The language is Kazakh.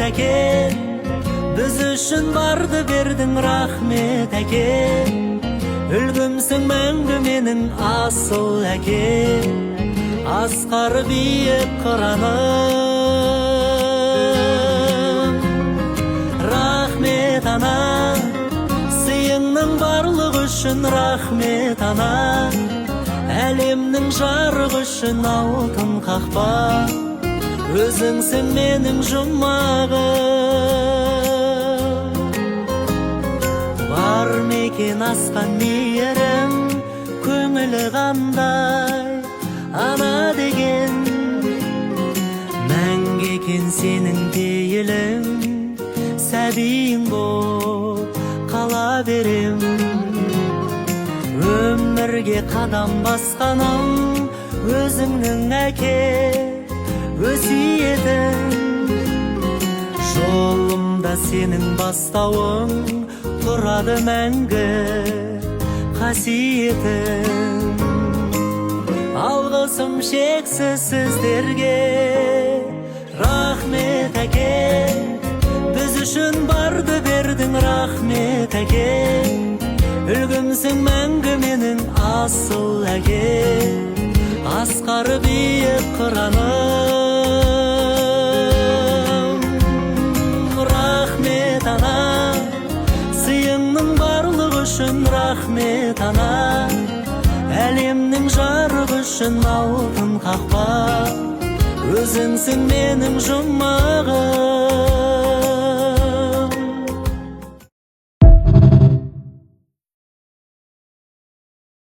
әке, біз үшін барды бердің, рахмет әке. Үлгімсің мәңгі менің асыл әке, асқар биік қыраным. Рахмет ана, сыйыңның барлық үшін рахмет ана. Әлемнің жарық үшін алтын қақпа, өзіңсің менің жұмағым. Бар мекен асқан мейірім, көңілі қандай ана деген. Мәңгі екен сенің пейілің, сәбиің боп қала берем. Өмірге қадам басқаным, өзіңнің әке өсиетің. Жолымда сенің бастауың, тұрады мәңгі қасиетің. Алғысым шексіз сіздерге, рахмет әке. Біз үшін барды бердің, рахмет әке. Үлгімсің мәңгі менің асыл әке, асқар биік қыраным. Рахмет ана, сыйыңның барлық үшін рахмет ана. Әлемнің жарық үшін алтын қақпа, өзіңсің менің жұмағым.